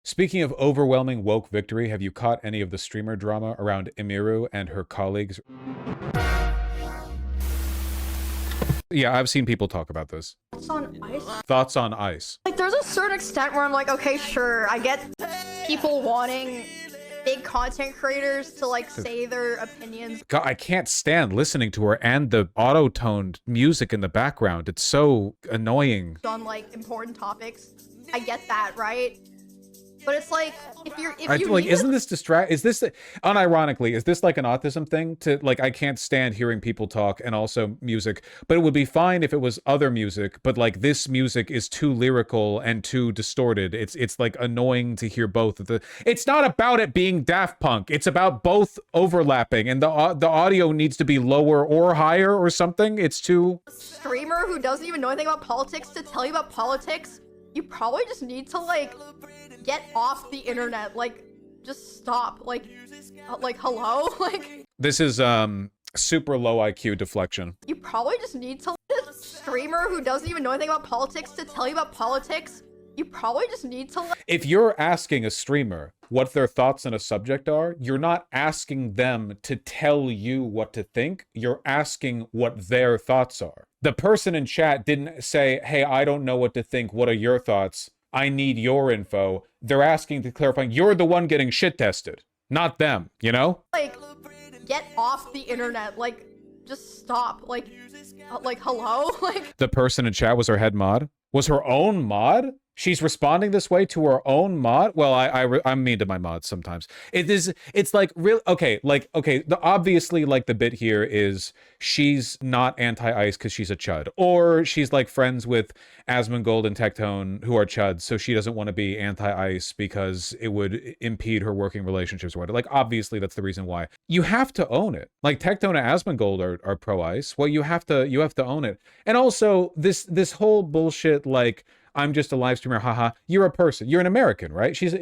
Speaking of overwhelming woke victory, have you caught any of the streamer drama around Emiru and her colleagues? Yeah, I've seen people talk about this. Thoughts on ICE? Thoughts on ICE? Like, there's a certain extent where I'm like, okay, sure, I get people wanting big content creators to like say their opinions. God, I can't stand listening to her and the auto-toned music in the background. It's so annoying. On like important topics. I get that, right? But it's like, if you like, isn't this is this, unironically, is this like an autism thing to, like, I can't stand hearing people talk and also music, but it would be fine if it was other music, but like this music is too lyrical and too distorted. It's like annoying to hear both of the, it's not about it being Daft Punk. It's about both overlapping and the audio needs to be lower or higher or something. It's too... Streamer who doesn't even know anything about politics to tell you about politics, you probably just need to like get off the internet. Like, just stop. Like hello. Like, this is super low IQ deflection. You probably just need to streamer who doesn't even know anything about politics to tell you about politics. You probably just need to if you're asking a streamer what their thoughts on a subject are, you're not asking them to tell you what to think. You're asking what their thoughts are. The person in chat didn't say, hey, I don't know what to think. What are your thoughts? I need your info. They're asking to clarify. You're the one getting shit tested, not them, you know? Like, get off the internet. Like, just stop. Like hello. Like, the person in chat was her head mod? Was her own mod? She's responding this way to her own mod? Well, I'm mean to my mods sometimes. It's like real, okay, obviously like the bit here is she's not anti-ice because she's a chud. Or she's like friends with Asmongold and Tectone who are chuds, so she doesn't want to be anti-ice because it would impede her working relationships or whatever. Like, obviously that's the reason why. You have to own it. Like, Tectone and Asmongold are pro-ice. Well, you have to own it. And also this whole bullshit, like, I'm just a live streamer, haha. You're a person. You're an American, right? She's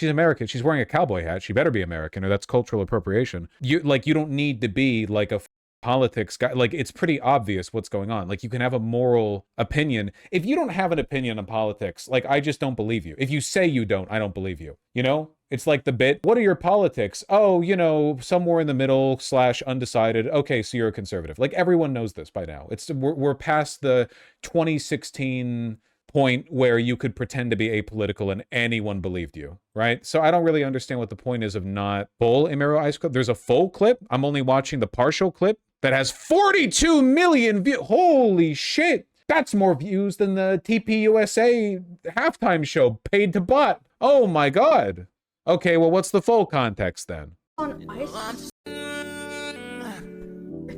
American. She's wearing a cowboy hat. She better be American, or that's cultural appropriation. You don't need to be like a politics guy. Like, it's pretty obvious what's going on. Like, you can have a moral opinion. If you don't have an opinion on politics, like, I just don't believe you. If you say you don't, I don't believe you. You know? It's like the bit, what are your politics? Oh, you know, somewhere in the middle / undecided. Okay, so you're a conservative. Like, everyone knows this by now. We're past the 2016 point where you could pretend to be apolitical and anyone believed you, right? So I don't really understand what the point is of not full Emiru ICE clip. There's a full clip. I'm only watching the partial clip that has 42 million views. Holy shit. That's more views than the TPUSA halftime show paid to bot. Oh my God. Okay, well, what's the full context then? On ICE?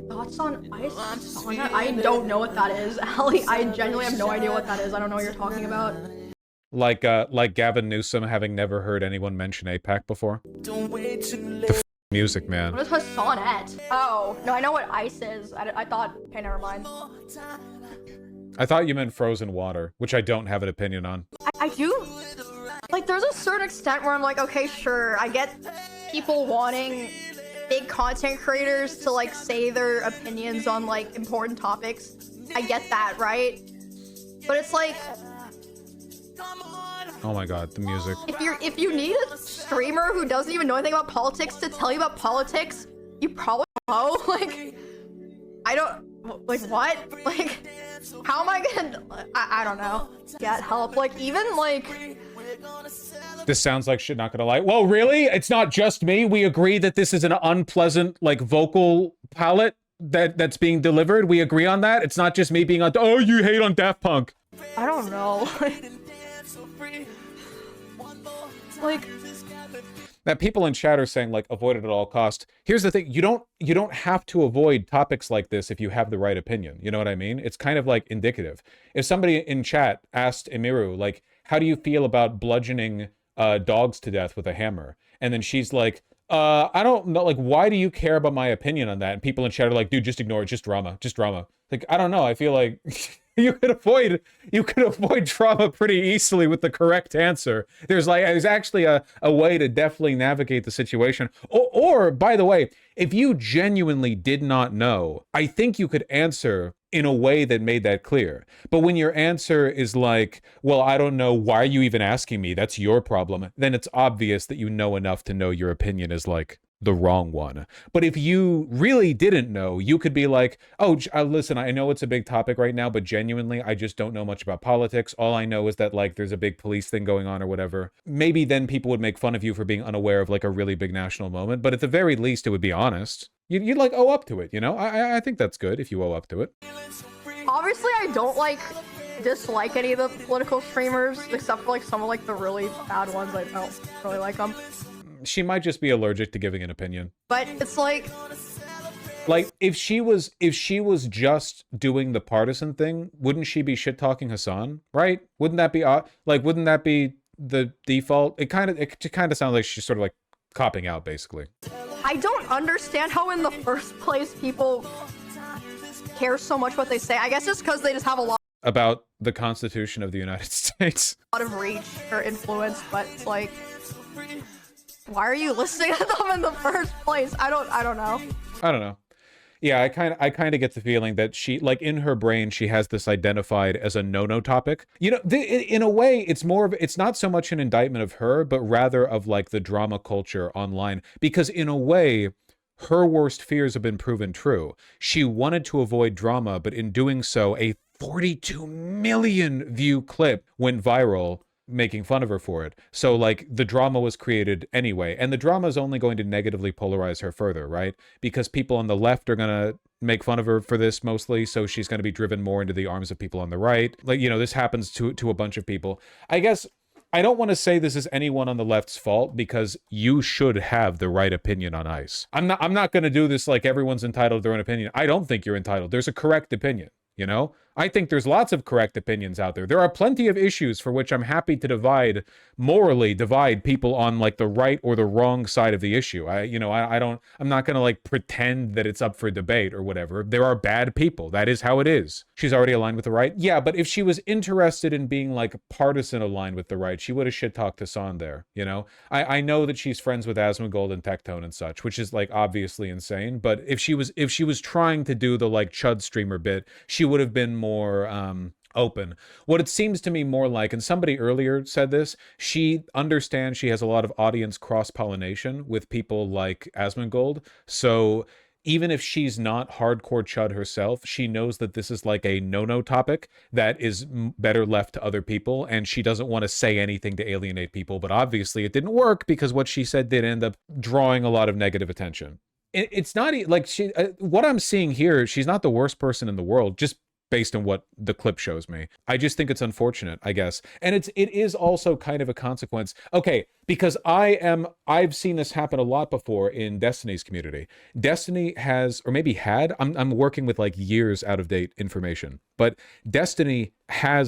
Thoughts on ICE? I don't know what that is. Ali, I genuinely have no idea what that is. I don't know what you're talking about. Like Gavin Newsom having never heard anyone mention APAC before? Music, man. What is Hassanette? Oh, no, I know what ICE is. I thought, okay, never mind. I thought you meant frozen water, which I don't have an opinion on. I do. Like, there's a certain extent where I'm like, okay, sure, I get people wanting big content creators to like say their opinions on like important topics. I get that, right? But it's like, oh my God, the music. If you need a streamer who doesn't even know anything about politics to tell you about politics, you probably know. Like, I don't, like, what? Like, how am I gonna, I don't know, get help? Like, even like, this sounds like shit, not gonna lie. Well, really? It's not just me. We agree that this is an unpleasant, like, vocal palette that's being delivered. We agree on that. It's not just me being on, oh, you hate on Daft Punk. I don't know. Like, that people in chat are saying, like, avoid it at all costs. Here's the thing. You don't have to avoid topics like this if you have the right opinion. You know what I mean? It's kind of like indicative. If somebody in chat asked Emiru, like, how do you feel about bludgeoning dogs to death with a hammer? And then she's like, I don't know, like, why do you care about my opinion on that? And people in chat are like, dude, just ignore it, just drama. Like, I don't know, I feel like You could avoid trauma pretty easily with the correct answer. There's actually a way to definitely navigate the situation. Or by the way, if you genuinely did not know, I think you could answer in a way that made that clear. But when your answer is like, well, I don't know, why are you even asking me? That's your problem. Then it's obvious that you know enough to know your opinion is like the wrong one. But if you really didn't know, you could be like, oh, listen, I know it's a big topic right now, but genuinely, I just don't know much about politics. All I know is that like there's a big police thing going on or whatever. Maybe then people would make fun of you for being unaware of like a really big national moment, but at the very least, it would be honest. You'd like owe up to it, you know? I think that's good if you owe up to it. Obviously, I don't like dislike any of the political streamers, except for like some of like the really bad ones. I don't really like them. She might just be allergic to giving an opinion. But it's like if she was just doing the partisan thing, wouldn't she be shit talking Hassan, right? Wouldn't that be wouldn't that be the default? It kind of sounds like she's sort of like copping out, basically. I don't understand how in the first place people care so much what they say. I guess it's because they just have a lot about the Constitution of the United States. of reach or influence, but it's like, why are you listening to them in the first place? I don't know. I don't know. Yeah, I kind of get the feeling that she, like, in her brain, she has this identified as a no-no topic. You know, in a way, it's not so much an indictment of her, but rather of like the drama culture online. Because in a way, her worst fears have been proven true. She wanted to avoid drama, but in doing so, a 42 million view clip went viral, making fun of her for it. So like the drama was created anyway, and the drama is only going to negatively polarize her further, right? Because people on the left are gonna make fun of her for this mostly, so she's going to be driven more into the arms of people on the right. Like, you know, this happens to a bunch of people. I guess I don't want to say this is anyone on the left's fault, because you should have the right opinion on ICE. I'm not going to do this like everyone's entitled to their own opinion. I don't think you're entitled. There's a correct opinion, you know? I think there's lots of correct opinions out there. There are plenty of issues for which I'm happy to morally divide people on like the right or the wrong side of the issue. I'm not going to like pretend that it's up for debate or whatever. There are bad people. That is how it is. She's already aligned with the right. Yeah, but if she was interested in being like partisan aligned with the right, she would have shit talked Hassan there, you know? I know that she's friends with Asmongold and Tectone and such, which is like obviously insane. But if she was trying to do the like Chud streamer bit, she would have been more open. What it seems to me more like, and somebody earlier said this, she understands she has a lot of audience cross-pollination with people like Asmongold. So even if she's not hardcore Chud herself, she knows that this is like a no-no topic that is better left to other people, and she doesn't want to say anything to alienate people. But obviously it didn't work, because what she said did end up drawing a lot of negative attention. It's not like what I'm seeing here, she's not the worst person in the world, just based on what the clip shows me. I just think it's unfortunate, I guess. And it is also kind of a consequence. Okay, because I've seen this happen a lot before in Destiny's community. Destiny has, or maybe had, I'm working with like years out of date information, but Destiny had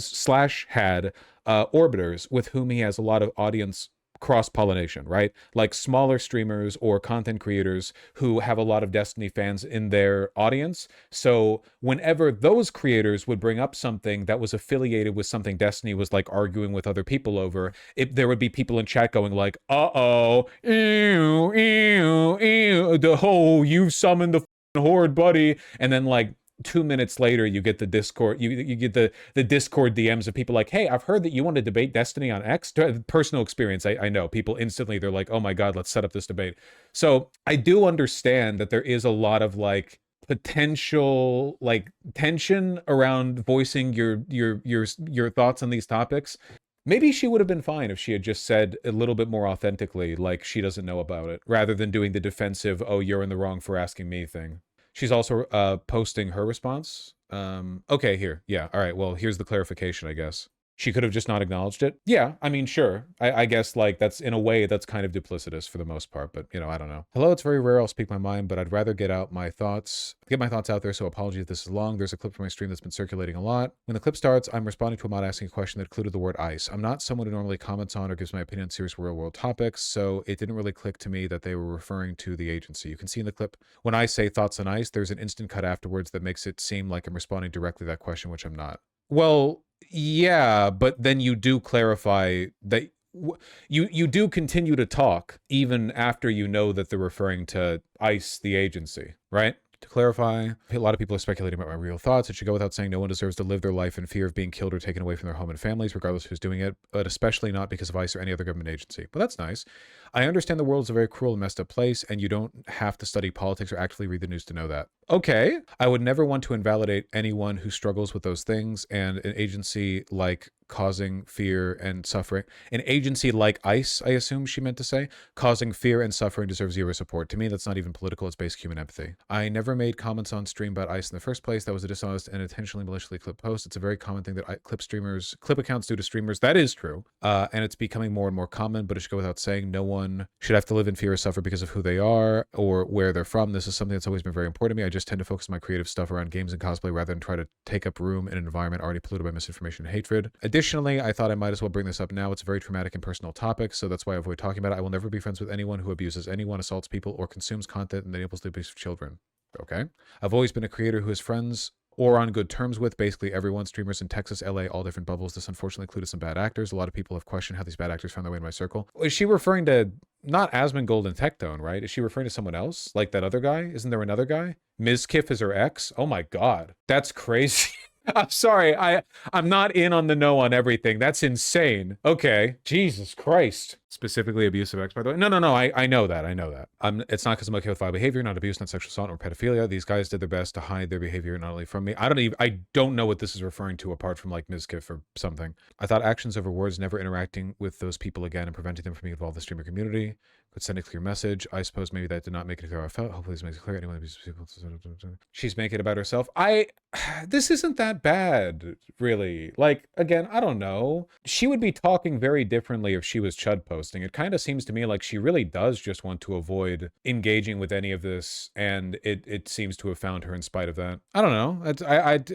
orbiters with whom he has a lot of audience cross-pollination, right? Like smaller streamers or content creators who have a lot of Destiny fans in their audience. So whenever those creators would bring up something that was affiliated with something Destiny was like arguing with other people over, there would be people in chat going like, uh-oh, ew, ew, ew, the whole, you summoned the horde, buddy. And then like 2 minutes later, you get the Discord, you get the Discord DMs of people like, hey, I've heard that you want to debate Destiny on X. Personal experience, I know. People instantly, they're like, oh my God, let's set up this debate. So I do understand that there is a lot of like potential like tension around voicing your thoughts on these topics. Maybe she would have been fine if she had just said a little bit more authentically, like she doesn't know about it, rather than doing the defensive, oh, you're in the wrong for asking me thing. She's also posting her response. Okay, here. Yeah, all right, well, here's the clarification, I guess. She could have just not acknowledged it. Yeah, I mean, sure. I guess, like, that's, in a way, that's kind of duplicitous for the most part, but, you know, I don't know. Hello, it's very rare I'll speak my mind, but I'd rather get my thoughts out there, so apologies if this is long. There's a clip from my stream that's been circulating a lot. When the clip starts, I'm responding to a mod asking a question that included the word ICE. I'm not someone who normally comments on or gives my opinion on serious real-world topics, so it didn't really click to me that they were referring to the agency. You can see in the clip, when I say thoughts on ICE, there's an instant cut afterwards that makes it seem like I'm responding directly to that question, which I'm not. Well, yeah, but then you do clarify that you do continue to talk even after you know that they're referring to ICE, the agency, right? To clarify, a lot of people are speculating about my real thoughts. It should go without saying no one deserves to live their life in fear of being killed or taken away from their home and families, regardless of who's doing it, but especially not because of ICE or any other government agency. But that's nice. I understand the world is a very cruel and messed up place, and you don't have to study politics or actively read the news to know that. Okay. I would never want to invalidate anyone who struggles with those things, and an agency like causing fear and suffering. An agency like ICE, I assume she meant to say, causing fear and suffering deserves zero support. To me, that's not even political, it's basic human empathy. I never made comments on stream about ICE in the first place. That was a dishonest and intentionally maliciously clipped post. It's a very common thing that clip accounts do to streamers. That is true. And it's becoming more and more common, but it should go without saying no one should have to live in fear or suffer because of who they are or where they're from. This is something that's always been very important to me. I just tend to focus my creative stuff around games and cosplay rather than try to take up room in an environment already polluted by misinformation and hatred. Additionally, I thought I might as well bring this up now. It's a very traumatic and personal topic, so that's why I avoid talking about it. I will never be friends with anyone who abuses anyone, assaults people, or consumes content and enables the abuse of children. Okay. I've always been a creator who is friends or on good terms with basically everyone. Streamers in Texas, LA, all different bubbles. This unfortunately included some bad actors. A lot of people have questioned how these bad actors found their way in my circle. Is she referring to not Asmongold and Tectone, right? Is she referring to someone else? Like that other guy? Isn't there another guy? Mizkif is her ex? Oh my God. That's crazy. I'm sorry. I'm not in on the know on everything. That's insane. Okay. Jesus Christ. Specifically abusive ex, by the way. No. I know that. I know that. It's not because I'm okay with vile behavior, not abuse, not sexual assault or pedophilia. These guys did their best to hide their behavior not only from me. I don't know what this is referring to apart from like Mizkif or something. I thought actions over words, never interacting with those people again and preventing them from being involved in the streamer community could send a clear message. I suppose maybe that did not make it clear how I felt. Hopefully this makes it clear. Anyone abuses people. She's making it about herself. This isn't that bad, really. Like, again, I don't know. She would be talking very differently if she was chud posting. It kind of seems to me like she really does just want to avoid engaging with any of this, and it seems to have found her in spite of that. I don't know.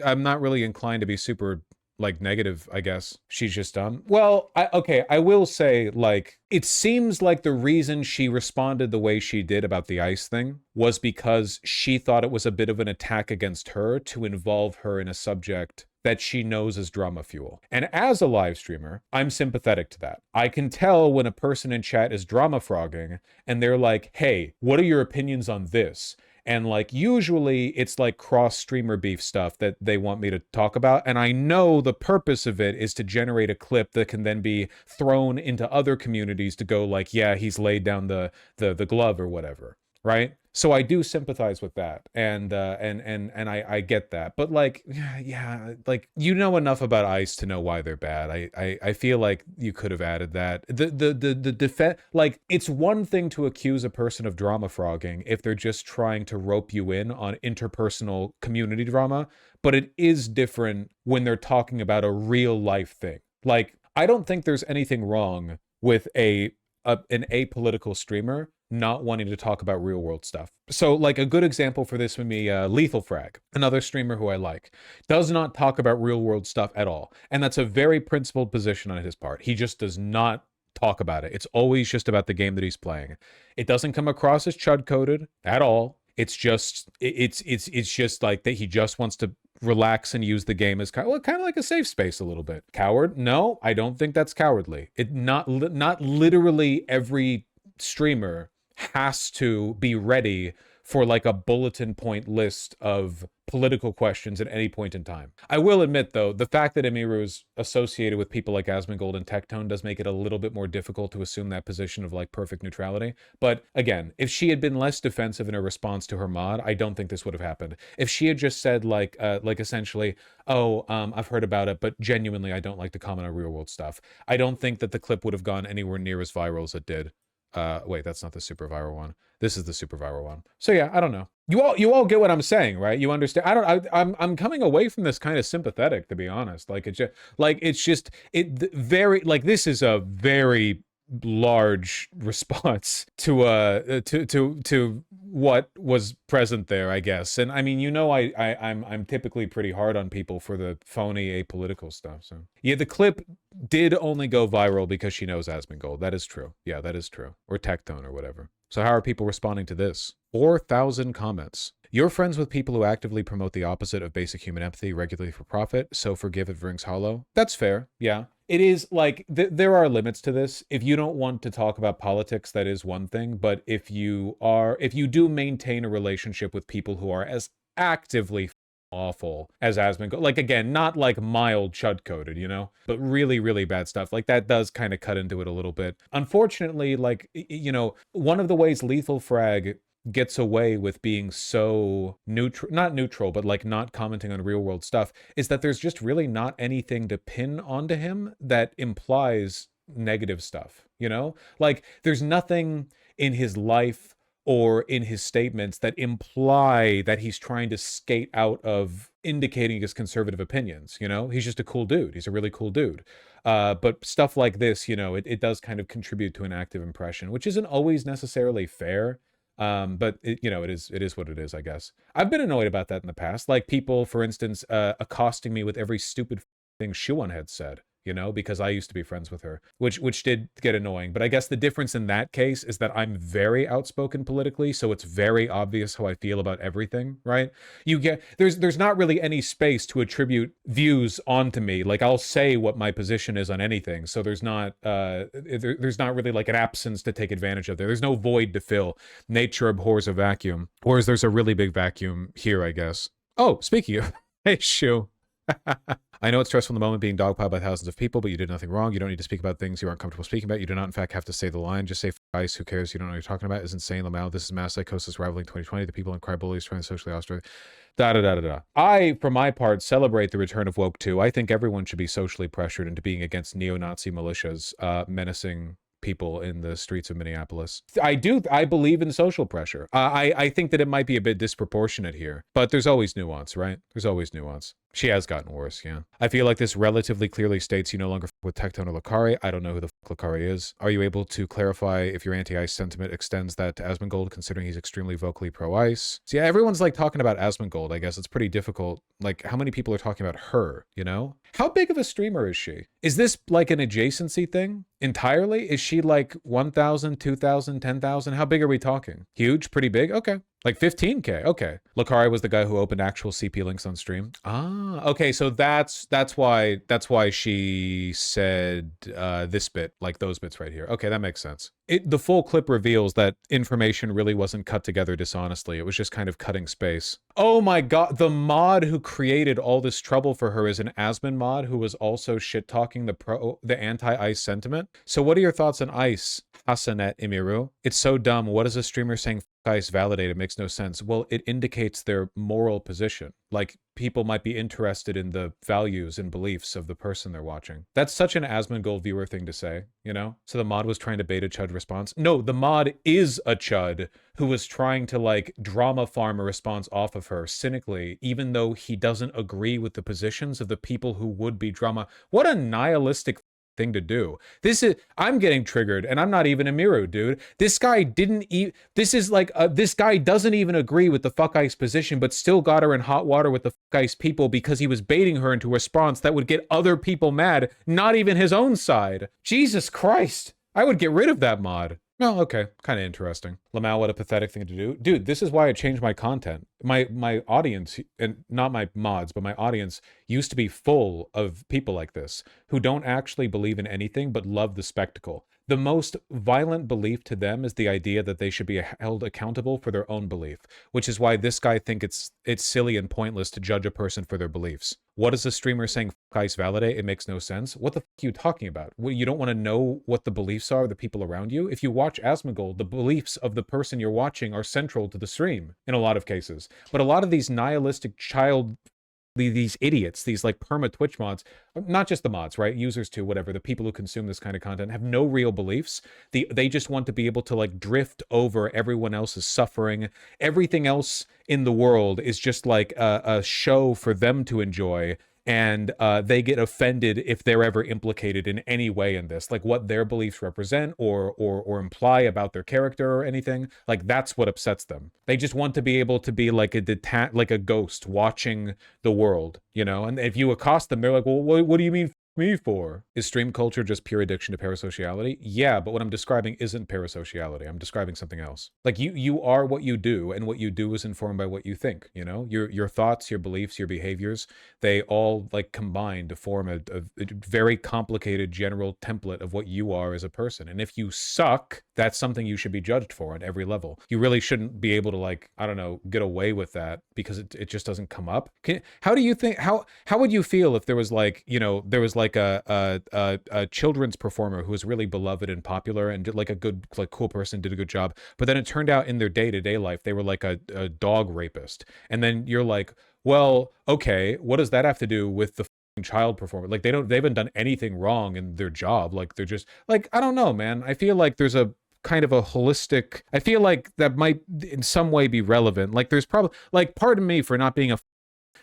I'm not really inclined to be super like negative, I guess. She's just dumb. Well, I will say, like, it seems like the reason she responded the way she did about the ICE thing was because she thought it was a bit of an attack against her to involve her in a subject that she knows is drama fuel. And as a live streamer, I'm sympathetic to that. I can tell when a person in chat is drama frogging and they're like, hey, what are your opinions on this? And like, usually it's like cross streamer beef stuff that they want me to talk about. And I know the purpose of it is to generate a clip that can then be thrown into other communities to go like, yeah, he's laid down the glove or whatever. Right. So I do sympathize with that. And I get that. But like, yeah, like, you know enough about ICE to know why they're bad. I feel like you could have added that. The defense, like, it's one thing to accuse a person of drama frogging if they're just trying to rope you in on interpersonal community drama, but it is different when they're talking about a real life thing. Like, I don't think there's anything wrong with an apolitical streamer not wanting to talk about real world stuff. So like a good example for this would be Lethal Frag, another streamer who I like, does not talk about real world stuff at all. And that's a very principled position on his part. He just does not talk about it. It's always just about the game that he's playing. It doesn't come across as chud coded at all. It's just just like that he just wants to relax and use the game as kind of like a safe space a little bit. Coward? No, I don't think that's cowardly. Not literally every streamer has to be ready for like a bulletin point list of political questions at any point in time. I will admit, though, the fact that Emiru is associated with people like Asmongold and Tectone does make it a little bit more difficult to assume that position of like perfect neutrality. But again, if she had been less defensive in her response to her mod, I don't think this would have happened. If she had just said like essentially, oh, I've heard about it, but genuinely I don't like to comment on real world stuff, I don't think that the clip would have gone anywhere near as viral as it did. Wait, that's not the super viral one. This is the super viral one. So yeah, I don't know. You all get what I'm saying, right? You understand? I'm coming away from this kind of sympathetic, to be honest. Like this is a very large response to what was present there, I guess. And I mean, you know, I'm typically pretty hard on people for the phony apolitical stuff. So yeah, the clip did only go viral because she knows Asmongold. That is true. Yeah, that is true. Or Tectone or whatever. So how are people responding to this? 4,000 comments. You're friends with people who actively promote the opposite of basic human empathy regularly for profit, so forgive if it rings hollow. That's fair, yeah. It is like, there are limits to this. If you don't want to talk about politics, that is one thing, but if you do maintain a relationship with people who are as actively awful as Asmongold, like, again, not like mild chud coded, you know, but really, really bad stuff, like that does kind of cut into it a little bit. Unfortunately, like, you know, one of the ways Lethal Frag gets away with being so not neutral, but like not commenting on real world stuff, is that there's just really not anything to pin onto him that implies negative stuff, you know? Like, there's nothing in his life or in his statements that imply that he's trying to skate out of indicating his conservative opinions, you know? He's just a cool dude. He's a really cool dude. But stuff like this, you know, it does kind of contribute to an active impression, which isn't always necessarily fair. But you know, it is what it is, I guess. I've been annoyed about that in the past. Like people, for instance, accosting me with every stupid thing Shuan had said, you know, because I used to be friends with her, which did get annoying. But I guess the difference in that case is that I'm very outspoken politically, so it's very obvious how I feel about everything, right? You get, there's not really any space to attribute views onto me. Like, I'll say what my position is on anything, so there's not really like an absence to take advantage of there. There's no void to fill. Nature abhors a vacuum. Whereas there's a really big vacuum here, I guess. Oh, speaking of, hey, Shu. I know it's stressful in the moment being dogpiled by thousands of people, but you did nothing wrong. You don't need to speak about things you aren't comfortable speaking about. You do not, in fact, have to say the line. Just say, F ICE, who cares? You don't know what you're talking about. It's insane, Lamau. This is mass psychosis rivaling 2020. The people in Cry Bullies trying to socially ostracize. Da-da-da-da-da. I, for my part, celebrate the return of Woke 2. I think everyone should be socially pressured into being against neo-Nazi militias menacing people in the streets of Minneapolis. I believe in social pressure. I think that it might be a bit disproportionate here, but there's always nuance, right? There's always nuance. She has gotten worse, yeah. I feel like this relatively clearly states you no longer f with Tectone or Lucari. I don't know who the f Lucari is. Are you able to clarify if your anti-ICE sentiment extends that to Asmongold, considering he's extremely vocally pro-ICE? So yeah, everyone's like talking about Asmongold. I guess it's pretty difficult. Like, how many people are talking about her, you know? How big of a streamer is she? Is this like an adjacency thing entirely? Is she like 1,000, 2,000, 10,000? How big are we talking? Huge? Pretty big? Okay. Like 15K. Okay. Lucari was the guy who opened actual CP links on stream. Ah, okay. So that's why she said this bit, like those bits right here. Okay, that makes sense. The full clip reveals that information really wasn't cut together dishonestly. It was just kind of cutting space. Oh my god, the mod who created all this trouble for her is an Asmon mod who was also shit-talking the anti-ICE sentiment. So what are your thoughts on ICE, Hassanet Emiru? It's so dumb. What is a streamer saying f ICE validate? It makes no sense. Well, it indicates their moral position. Like, people might be interested in the values and beliefs of the person they're watching. That's such an Asmongold viewer thing to say, you know? So the mod was trying to bait a chud response. No, the mod is a chud who was trying to, like, drama farm a response off of her cynically, even though he doesn't agree with the positions of the people who would be drama. What a nihilistic thing to do. I'm getting triggered, and I'm not even a Emiru, dude. This guy this guy doesn't even agree with the fuck ICE position, but still got her in hot water with the fuck ICE people because he was baiting her into a response that would get other people mad, not even his own side. Jesus Christ. I would get rid of that mod. Well, okay, kind of interesting. Lamau, what a pathetic thing to do. Dude, this is why I changed my content. My audience, and not my mods, but my audience used to be full of people like this who don't actually believe in anything but love the spectacle. The most violent belief to them is the idea that they should be held accountable for their own belief, which is why this guy thinks it's silly and pointless to judge a person for their beliefs. What is a streamer saying f ICE validate? It makes no sense. What the f are you talking about? Well, you don't want to know what the beliefs are of the people around you? If you watch Asmongold, the beliefs of the person you're watching are central to the stream in a lot of cases. But a lot of these nihilistic these idiots, these like perma Twitch mods, not just the mods, right? Users too, whatever, the people who consume this kind of content have no real beliefs. They just want to be able to like drift over everyone else's suffering. Everything else in the world is just like a show for them to enjoy. And they get offended if they're ever implicated in any way in this, like what their beliefs represent or imply about their character or anything. Like, that's what upsets them. They just want to be able to be like a ghost watching the world, you know. And if you accost them, they're like, well, what do you mean me for? Is stream culture just pure addiction to parasociality? Yeah, but what I'm describing isn't parasociality. I'm describing something else. Like you are what you do, and what you do is informed by what you think, you know? Your thoughts, your beliefs, your behaviors, they all like combine to form a very complicated general template of what you are as a person. And if you suck, that's something you should be judged for on every level. You really shouldn't be able to, like, I don't know, get away with that because it just doesn't come up. How do you think, how would you feel if there was like, you know, there was like a children's performer who was really beloved and popular and did like a good, like cool person, did a good job, but then it turned out in their day-to-day life they were like a dog rapist, and then you're like, well, okay, what does that have to do with the child performer? Like they haven't done anything wrong in their job. Like they're just like, I don't know, man. I feel like there's a kind of a holistic, I feel like that might in some way be relevant. Like there's probably, like, pardon me for not being a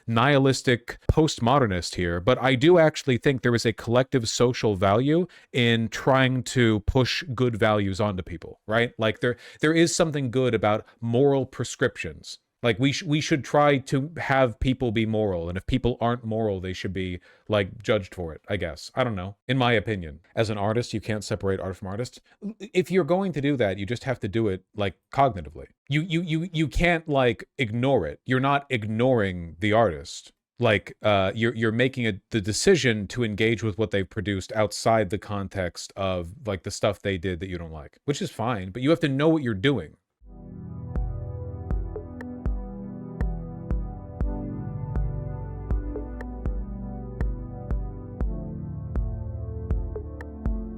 nihilistic postmodernist here, but I do actually think there is a collective social value in trying to push good values onto people, right? Like there is something good about moral prescriptions. Like we should try to have people be moral, and if people aren't moral, they should be like judged for it, I guess. I don't know. In my opinion, as an artist, you can't separate art from artist. If you're going to do that, you just have to do it like cognitively. You can't like ignore it. You're not ignoring the artist. Like you're making the decision to engage with what they've produced outside the context of like the stuff they did that you don't like, which is fine, but you have to know what you're doing.